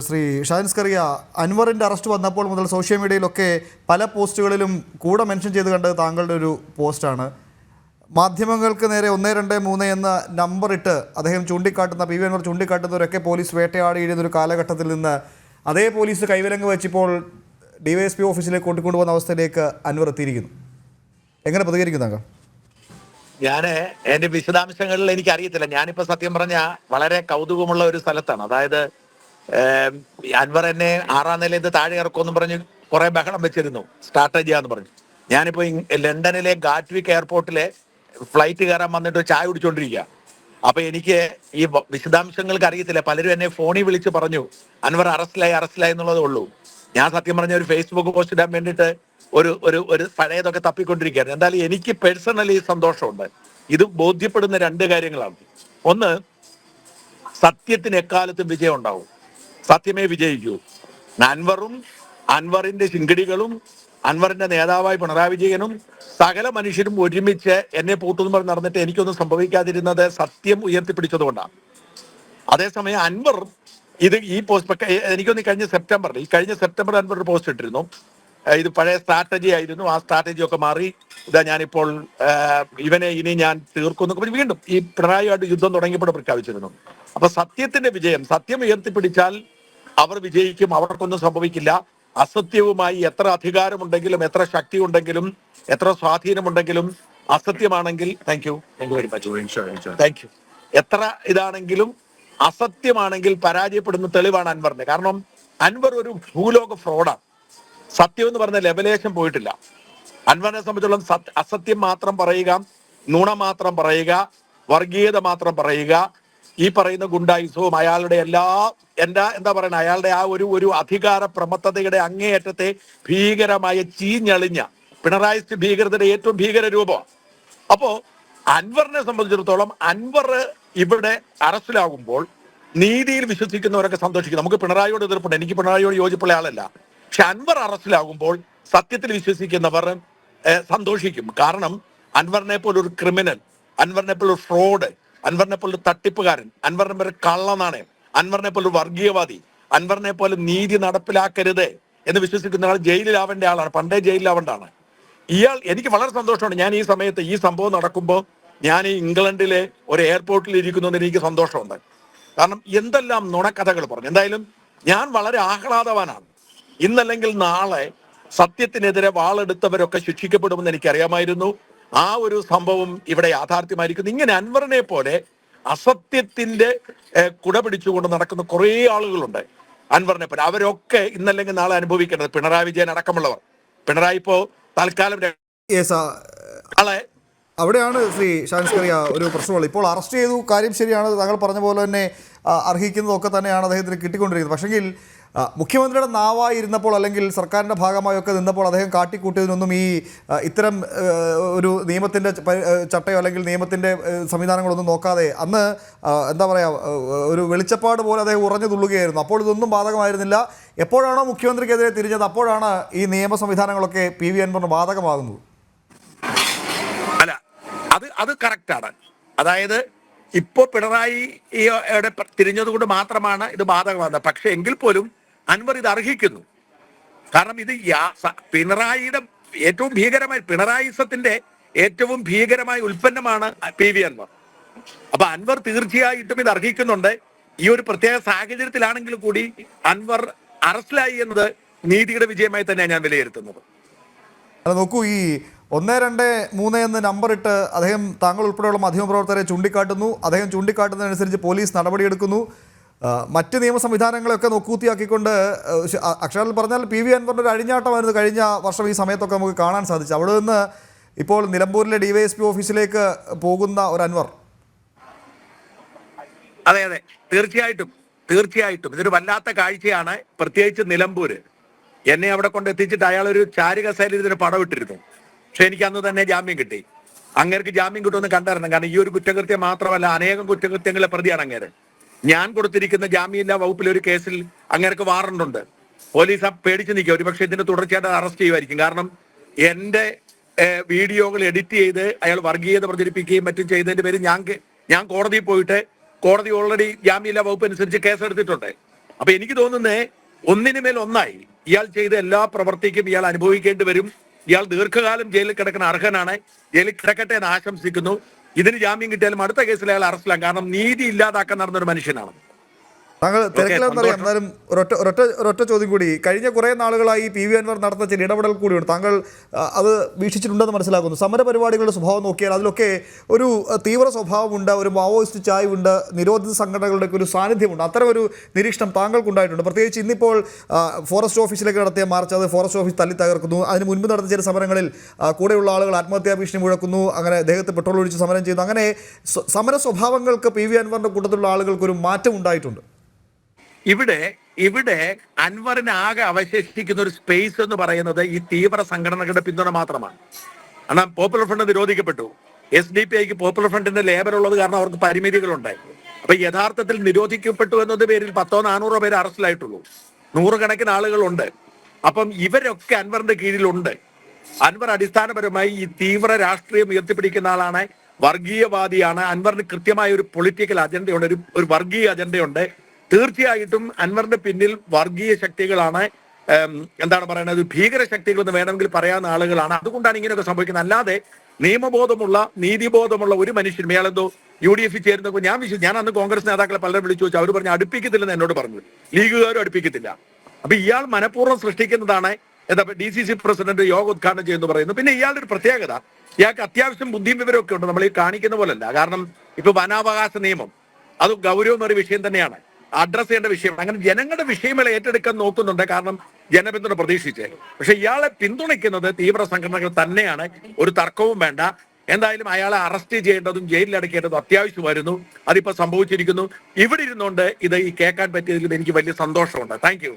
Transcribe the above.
ശ്രീ ഷാൻസ്കറിയ, അൻവറിൻ്റെ അറസ്റ്റ് വന്നപ്പോൾ മുതൽ സോഷ്യൽ മീഡിയയിലൊക്കെ പല പോസ്റ്റുകളിലും കൂടെ മെൻഷൻ ചെയ്ത് കണ്ടത് താങ്കളുടെ ഒരു പോസ്റ്റാണ്. മാധ്യമങ്ങൾക്ക് നേരെ 123 എന്ന നമ്പർ ഇട്ട് അദ്ദേഹം ചൂണ്ടിക്കാട്ടുന്ന പി വി അൻവർ ചൂണ്ടിക്കാട്ടുന്നവരൊക്കെ പോലീസ് വേട്ടയാടിയിരുന്നൊരു കാലഘട്ടത്തിൽ നിന്ന് അതേ പോലീസ് കൈവിലങ്ങ് വെച്ചിപ്പോൾ DYSP ഓഫീസിലേക്ക് കൊണ്ടുപോകുന്ന അവസ്ഥയിലേക്ക് അൻവർ എത്തിയിരിക്കുന്നു. എങ്ങനെ പ്രതികരിക്കും താങ്കൾ? എന്റെ വിശദാംശങ്ങളിൽ എനിക്ക് അറിയത്തില്ല. ഞാനിപ്പോ സത്യം പറഞ്ഞ വളരെ കൗതുകമുള്ള ഒരു സ്ഥലത്താണ്. അതായത് അൻവർ എന്നെ 6ാം നിലയിൽ നിന്ന് താഴെ ഇറക്കുമെന്നും പറഞ്ഞ് കുറെ ബഹളം വെച്ചിരുന്നു, സ്ട്രാറ്റജിയാന്ന് പറഞ്ഞു. ഞാനിപ്പോ ലണ്ടനിലെ ഗാറ്റ്വിക് എയർപോർട്ടിലെ ഫ്ലൈറ്റ് കയറാൻ വന്നിട്ട് ചായ കുടിച്ചോണ്ടിരിക്കുക. അപ്പൊ എനിക്ക് ഈ വിശദാംശങ്ങൾക്ക് അറിയത്തില്ല. പലരും എന്നെ ഫോണിൽ വിളിച്ച് പറഞ്ഞു അൻവർ അറസ്റ്റിലായി എന്നുള്ളതേ ഉള്ളൂ. ഞാൻ സത്യം പറഞ്ഞ ഒരു ഫേസ്ബുക്ക് പോസ്റ്റ് ഇടാൻ വേണ്ടിയിട്ട് ഒരു പഴയതൊക്കെ തപ്പിക്കൊണ്ടിരിക്കുകയാണ്. എന്തായാലും എനിക്ക് പേഴ്സണലി സന്തോഷമുണ്ട്. ഇത് ബോധ്യപ്പെടുന്ന 2 കാര്യങ്ങളാണ്. ഒന്ന്, സത്യത്തിന് എക്കാലത്തും വിജയം ഉണ്ടാവും. സത്യമേ വിജയിക്കൂ. അൻവറും അൻവറിന്റെ ശിങ്കിടികളും അൻവറിന്റെ നേതാവായി പിണറായി വിജയനും സകല മനുഷ്യരും ഒരുമിച്ച് എന്നെ പൂട്ടുന്നു പറഞ്ഞ് നടന്നിട്ട് എനിക്കൊന്നും സംഭവിക്കാതിരുന്നത് സത്യം ഉയർത്തിപ്പിടിച്ചതുകൊണ്ടാണ്. അതേസമയം അൻവർ ഈ പോസ്റ്റ് എനിക്കൊന്ന് കഴിഞ്ഞ സെപ്റ്റംബർ അൻവർ ഒരു പോസ്റ്റ് ഇട്ടിരുന്നു. ഇത് പഴയ സ്ട്രാറ്റജി ആയിരുന്നു. ആ സ്ട്രാറ്റജി ഒക്കെ മാറി ഞാനിപ്പോൾ ഇവനെ ഇനി ഞാൻ തീർക്കുന്നു വീണ്ടും ഈ പിണറായിയായിട്ട് യുദ്ധം തുടങ്ങിയപ്പോൾ പ്രഖ്യാപിച്ചിരുന്നു. അപ്പൊ സത്യത്തിന്റെ വിജയം, സത്യം ഉയർത്തിപ്പിടിച്ചാൽ അവർ വിജയിക്കും. അവർക്കൊന്നും സംഭവിക്കില്ല. അസത്യവുമായി എത്ര അധികാരമുണ്ടെങ്കിലും എത്ര ശക്തി ഉണ്ടെങ്കിലും എത്ര സ്വാധീനമുണ്ടെങ്കിലും അസത്യമാണെങ്കിൽ താങ്ക് യു എത്ര ഇതാണെങ്കിലും അസത്യമാണെങ്കിൽ പരാജയപ്പെടുന്ന തെളിവാണ് അൻവറിന്റെ. കാരണം അൻവർ ഒരു ഭൂലോക ഫ്രോഡാണ്. സത്യം എന്ന് പറഞ്ഞ ലെവലേഷൻ പോയിട്ടില്ല. അൻവറിനെ സംബന്ധിച്ചോളം അസത്യം മാത്രം പറയുക, നുണ മാത്രം പറയുക, വർഗീയത മാത്രം പറയുക, ഈ പറയുന്ന ഗുണ്ടായുസവും അയാളുടെ എന്താ പറയുക, അയാളുടെ ആ ഒരു അധികാര പ്രമത്തതയുടെ അങ്ങേയറ്റത്തെ ഭീകരമായ ചീഞ്ഞളിഞ്ഞ പിണറായി ഭീകരതയുടെ ഏറ്റവും ഭീകര രൂപമാണ്. അപ്പോ അൻവറിനെ സംബന്ധിച്ചിടത്തോളം അൻവർ ഇവിടെ അറസ്റ്റിലാകുമ്പോൾ നീതിയിൽ വിശ്വസിക്കുന്നവരൊക്കെ സന്തോഷിക്കും. നമുക്ക് പിണറായിയോട് എതിർപ്പുണ്ട്, എനിക്ക് പിണറായിയോട് യോജിപ്പുള്ള ആളല്ല. പക്ഷെ അൻവർ അറസ്റ്റിലാകുമ്പോൾ സത്യത്തിൽ വിശ്വസിക്കുന്നവർ സന്തോഷിക്കും. കാരണം അൻവറിനെ പോലെ ഒരു ക്രിമിനൽ, അൻവറിനെ പോലെ ഒരു ഫ്രോഡ്, അൻവറിനെ പോലെ ഒരു തട്ടിപ്പുകാരൻ, അൻവറിനെ പോലെ കള്ളനാണയം, അൻവറിനെ പോലെ ഒരു വർഗീയവാദി, അൻവറിനെ പോലെ നീതി നടപ്പിലാക്കരുത് എന്ന് വിശ്വസിക്കുന്ന ആൾ ജയിലിലാവേണ്ട ആളാണ്, പണ്ടേ ജയിലിലാവേണ്ടാണ് എനിക്ക് വളരെ സന്തോഷമാണ്. ഞാൻ ഈ സമയത്ത് ഈ സംഭവം നടക്കുമ്പോൾ ഞാൻ ഈ ഇംഗ്ലണ്ടിലെ ഒരു എയർപോർട്ടിൽ ഇരിക്കുന്നതിന് എനിക്ക് സന്തോഷമുണ്ട്. കാരണം എന്തെല്ലാം നുണക്കഥകൾ പറഞ്ഞു. എന്തായാലും ഞാൻ വളരെ ആഹ്ലാദവാനാണ്. ഇന്നല്ലെങ്കിൽ നാളെ സത്യത്തിനെതിരെ വാളെടുത്തവരൊക്കെ ശിക്ഷിക്കപ്പെടുമെന്ന് എനിക്കറിയാമായിരുന്നു. ആ ഒരു സംഭവം ഇവിടെ യാഥാർത്ഥ്യമായിരിക്കുന്നു. ഇങ്ങനെ അൻവറിനെ പോലെ അസത്യത്തിന്റെ കുട പിടിച്ചുകൊണ്ട് നടക്കുന്ന കുറേ ആളുകളുണ്ട് അൻവറിനെ പോലെ. അവരൊക്കെ ഇന്നല്ലെങ്കിൽ നാളെ അനുഭവിക്കേണ്ടത് പിണറായി വിജയൻ അടക്കമുള്ളവർ. പിണറായി ഇപ്പോ തൽക്കാലം അവിടെയാണ് ശ്രീ ഷാൻസ്കറിയ ഒരു പ്രശ്നമുള്ളത്. ഇപ്പോൾ അറസ്റ്റ് ചെയ്തു, കാര്യം ശരിയാണ്, താങ്കൾ പറഞ്ഞ പോലെ തന്നെ അർഹിക്കുന്നതൊക്കെ തന്നെയാണ് അദ്ദേഹത്തിന് കിട്ടിക്കൊണ്ടിരിക്കുന്നത്. പക്ഷെങ്കിൽ മുഖ്യമന്ത്രിയുടെ നാവായിരുന്നപ്പോൾ അല്ലെങ്കിൽ സർക്കാരിൻ്റെ ഭാഗമായൊക്കെ നിന്നപ്പോൾ അദ്ദേഹം കാട്ടിക്കൂട്ടിയതിനൊന്നും ഇത്തരം ഒരു നിയമത്തിൻ്റെ ചട്ടയോ അല്ലെങ്കിൽ നിയമത്തിൻ്റെ സംവിധാനങ്ങളൊന്നും നോക്കാതെ അന്ന് എന്താ പറയുക, ഒരു വെളിച്ചപ്പാട് പോലെ അദ്ദേഹം ഉറഞ്ഞു തുള്ളുകയായിരുന്നു. അപ്പോൾ ഇതൊന്നും ബാധകമായിരുന്നില്ല. എപ്പോഴാണോ മുഖ്യമന്ത്രിക്കെതിരെ തിരിഞ്ഞത് അപ്പോഴാണ് ഈ നിയമ സംവിധാനങ്ങളൊക്കെ PV അൻവറിന് ബാധകമാകുന്നത്. അല്ല, അത് കറക്റ്റാണ്. അതായത് ഇപ്പോൾ പിണറായിയുടെ തിരിഞ്ഞത് കൊണ്ട് മാത്രമാണ് ഇത് ബാധകമാകുന്നത്. പക്ഷെ എങ്കിൽ പോലും അൻവർ ഇത് അർഹിക്കുന്നു. കാരണം ഇത് പിണറായിയുടെ ഏറ്റവും ഭീകരമായ പിണറായിസത്തിന്റെ ഏറ്റവും ഭീകരമായ ഉൽപ്പന്നമാണ് PV അൻവർ. അപ്പൊ അൻവർ തീർച്ചയായിട്ടും ഇത് അർഹിക്കുന്നുണ്ട്. ഈ ഒരു പ്രത്യേക സാഹചര്യത്തിലാണെങ്കിൽ കൂടി അൻവർ അറസ്റ്റിലായി എന്നത് നീതിയുടെ വിജയമായി തന്നെയാണ് ഞാൻ വിലയിരുത്തുന്നത്. അത് നോക്കൂ, ഈ 123 എന്ന് നമ്പർ ഇട്ട് അദ്ദേഹം താങ്കൾ ഉൾപ്പെടെയുള്ള മാധ്യമപ്രവർത്തകരെ ചൂണ്ടിക്കാട്ടുന്നു. അദ്ദേഹം ചൂണ്ടിക്കാട്ടുന്നതനുസരിച്ച് പോലീസ് നടപടിയെടുക്കുന്നു. മറ്റ് നിയമ സംവിധാനങ്ങളെയൊക്കെ നോക്കൂത്തിയാക്കിക്കൊണ്ട് അക്ഷരാൽ പറഞ്ഞാൽ PV അൻവറിൻ്റെ ഒരു അഴിഞ്ഞാട്ടമായിരുന്നു കഴിഞ്ഞ വർഷം ഈ സമയത്തൊക്കെ നമുക്ക് കാണാൻ സാധിച്ചു. അവിടെ നിന്ന് ഇപ്പോൾ നിലമ്പൂരിലെ DYSP ഓഫീസിലേക്ക് പോകുന്ന ഒരു അൻവർ. അതെ, തീർച്ചയായിട്ടും ഇതൊരു വല്ലാത്ത കാഴ്ചയാണ്. പ്രത്യേകിച്ച് നിലമ്പൂര് എന്നെ അവിടെ കൊണ്ട് എത്തിച്ചിട്ട് അയാൾ ഒരു ചാരുകസേരയിൽ ഇതിന് പടം ഇട്ടിരുന്നു. പക്ഷെ എനിക്ക് അന്ന് തന്നെ ജാമ്യം കിട്ടി. അങ്ങേർക്ക് ജാമ്യം കിട്ടുമെന്ന് കണ്ടറിഞ്ഞു. കാരണം ഈ ഒരു കുറ്റകൃത്യം മാത്രമല്ല, അനേകം കുറ്റകൃത്യങ്ങളെ പ്രതിയാണ് അങ്ങേര്. ഞാൻ കൊടുത്തിരിക്കുന്ന ജാമ്യമില്ലാ വകുപ്പിലെ ഒരു കേസിൽ അങ്ങേർക്ക് വാറണ്ടുണ്ട്. പോലീസ് പേടിച്ച് നിൽക്കുക. ഒരുപക്ഷെ ഇതിന്റെ തുടർച്ചയായിട്ട് അറസ്റ്റ് ചെയ്യുമായിരിക്കും. കാരണം എന്റെ വീഡിയോകൾ എഡിറ്റ് ചെയ്ത് അയാൾ വർഗീയത പ്രചരിപ്പിക്കുകയും മറ്റും ചെയ്തതിന്റെ പേര് ഞാൻ കോടതിയിൽ പോയിട്ട് കോടതി ഓൾറെഡി ജാമ്യമില്ലാ വകുപ്പ് അനുസരിച്ച് കേസെടുത്തിട്ടുണ്ട്. അപ്പൊ എനിക്ക് തോന്നുന്നേ ഒന്നിനു മേൽ ഒന്നായി ഇയാൾ ചെയ്ത എല്ലാ പ്രവർത്തിക്കും ഇയാൾ അനുഭവിക്കേണ്ടി വരും. ഇയാൾ ദീർഘകാലം ജയിലിൽ കിടക്കുന്ന അർഹനാണ്. ജയിലിൽ കിടക്കട്ടെ എന്ന് ആശംസിക്കുന്നു. ഇതിന് ജാമ്യം കിട്ടിയാലും അടുത്ത കേസിൽ അയാൾ അറസ്റ്റിലാകും. കാരണം നീതി ഇല്ലാതാക്കാൻ നടന്നൊരു മനുഷ്യനാണ്. താങ്കൾ തിരക്കിലെന്നറിയാം. എന്നാലും ഒരൊറ്റ ചോദ്യം കൂടി. കഴിഞ്ഞ കുറേ നാളുകളായി PV അൻവർ നടത്തുന്ന ചില ഇടപെടൽ കൂടിയുണ്ട്. താങ്കൾ അത് വീക്ഷിച്ചിട്ടുണ്ടെന്ന് മനസ്സിലാക്കുന്നു. സമരപരിപാടികളുടെ സ്വഭാവം നോക്കിയാൽ അതിലൊക്കെ ഒരു തീവ്ര സ്വഭാവമുണ്ട്, ഒരു മാവോയിസ്റ്റ് ചായ്വുണ്ട്, നിരോധിത സംഘടനകളുടെ ഒരു സാന്നിധ്യമുണ്ട്. അത്തരം ഒരു നിരീക്ഷണം താങ്കൾക്കുണ്ടായിട്ടുണ്ട്. പ്രത്യേകിച്ച് ഇന്നിപ്പോൾ ഫോറസ്റ്റ് ഓഫീസിലേക്ക് നടത്തിയ മാർച്ച്, അത് ഫോറസ്റ്റ് ഓഫീസ് തല്ലി തകർക്കുന്നു. അതിന് മുൻപ് നടന്ന ചില സമരങ്ങളിൽ കൂടെയുള്ള ആളുകൾ ആത്മഹത്യാ ഭീഷണി മുഴക്കുന്നു, അങ്ങനെ ദേഹത്ത് പെട്രോൾ ഒഴിച്ച് സമരം ചെയ്യുന്നു. അങ്ങനെ സമര സ്വഭാവങ്ങൾക്ക് PV അൻവറിൻ്റെ കൂട്ടത്തിലുള്ള ആളുകൾക്ക് ഒരു മാറ്റം ഉണ്ടായിട്ടുണ്ട്. ഇവിടെ അൻവറിന് ആകെ അവശേഷിക്കുന്ന ഒരു സ്പേസ് എന്ന് പറയുന്നത് ഈ തീവ്ര സംഘടനകളുടെ പിന്തുണ മാത്രമാണ്. കാരണം പോപ്പുലർ ഫ്രണ്ട് നിരോധിക്കപ്പെട്ടു. SDPIക്ക് പോപ്പുലർ ഫ്രണ്ടിന്റെ ലേബൽ ഉള്ളത് കാരണം അവർക്ക് പരിമിതികളുണ്ട്. അപ്പൊ യഥാർത്ഥത്തിൽ നിരോധിക്കപ്പെട്ടു എന്നത് പേരിൽ 100-400 പേര് അറസ്റ്റിലായിട്ടുള്ളൂ. 100 കണക്കിന് ആളുകളുണ്ട്. അപ്പം ഇവരൊക്കെ അൻവറിന്റെ കീഴിലുണ്ട്. അൻവർ അടിസ്ഥാനപരമായി ഈ തീവ്ര രാഷ്ട്രീയം ഉയർത്തിപ്പിടിക്കുന്ന ആളാണ്, വർഗീയവാദിയാണ്. അൻവറിന് കൃത്യമായ ഒരു പൊളിറ്റിക്കൽ അജണ്ടയുണ്ട്, ഒരു വർഗീയ അജണ്ടയുണ്ട്. തീർച്ചയായിട്ടും അൻവറിന്റെ പിന്നിൽ വർഗീയ ശക്തികളാണ്, എന്താണ് പറയുന്നത്, ഭീകര ശക്തികൾ എന്ന് വേണമെങ്കിൽ പറയാവുന്ന ആളുകളാണ്. അതുകൊണ്ടാണ് ഇങ്ങനെയൊക്കെ സംഭവിക്കുന്നത്. അല്ലാതെ നിയമബോധമുള്ള നീതിബോധമുള്ള ഒരു മനുഷ്യനും ഇയാളെന്തോ UDF ചേരുന്നപ്പോൾ ഞാൻ അന്ന് കോൺഗ്രസ് നേതാക്കളെ പലരും വിളിച്ചു വെച്ചാൽ അവർ പറഞ്ഞു അടുപ്പിക്കത്തില്ലെന്ന് എന്നോട് പറഞ്ഞു. ലീഗുകാരും അടുപ്പിക്കത്തില്ല. അപ്പൊ ഇയാൾ മനഃപൂർവ്വം സൃഷ്ടിക്കുന്നതാണ്. എന്താ DCC പ്രസിഡന്റ് യോഗ ഉദ്ഘാടനം ചെയ്യുന്നു പറയുന്നു. പിന്നെ ഇയാളുടെ ഒരു പ്രത്യേകത, ഇയാൾക്ക് അത്യാവശ്യം ബുദ്ധിയും വിവരമൊക്കെ ഉണ്ട്. നമ്മൾ ഈ കാണിക്കുന്ന പോലല്ല. കാരണം ഇപ്പൊ വനാവകാശ നിയമം അത് ഗൗരവമേറിയ വിഷയം തന്നെയാണ്, അഡ്രസ് ചെയ്യേണ്ട വിഷയം. അങ്ങനെ ജനങ്ങളുടെ വിഷയങ്ങൾ ഏറ്റെടുക്കാൻ നോക്കുന്നുണ്ട്, കാരണം ജനപിന്തുണ പ്രതീക്ഷിച്ച്. പക്ഷെ ഇയാളെ പിന്തുണയ്ക്കുന്നത് തീവ്ര സംഘടനകൾ തന്നെയാണ്, ഒരു തർക്കവും വേണ്ട. എന്തായാലും അയാളെ അറസ്റ്റ് ചെയ്യേണ്ടതും ജയിലിലടക്കേണ്ടതും അത്യാവശ്യമായിരുന്നു. അതിപ്പോ സംഭവിച്ചിരിക്കുന്നു. ഇവിടെ ഇരുന്നുകൊണ്ട് ഇത് കേൾക്കാൻ പറ്റിയതിൽ എനിക്ക് വലിയ സന്തോഷമുണ്ട്. Thank you.